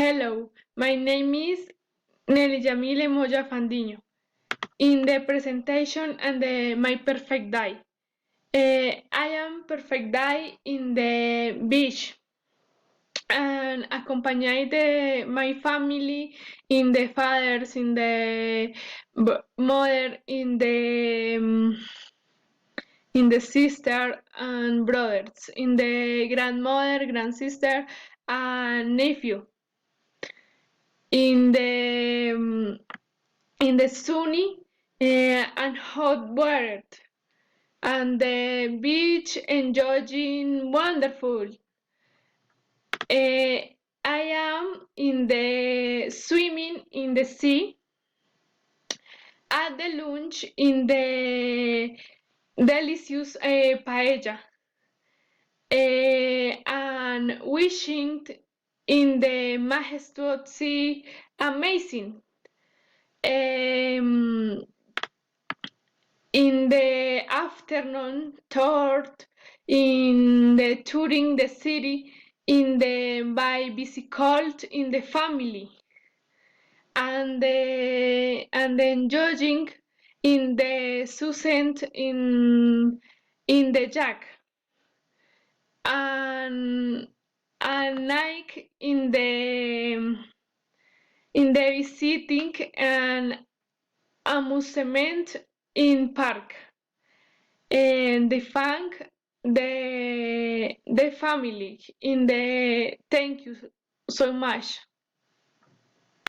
Hello, my name is Nelly Jamile Moya Fandiño. In the presentation and my perfect day. I am perfect day in the beach and accompanied my family in the fathers, in the mother, in the sister and brothers, in the grandmother, grandsister and nephew. In the sunny and hot weather and the beach enjoying wonderful. I am in the swimming in the sea at the lunch in the delicious paella and wishing in the majestuous sea amazing. Um, in the afternoon thought in the touring the city in the by bicycle in the family and enjoying in the sunset in the jack and like in the visiting and amusement in park and the thank the family in the thank you so much.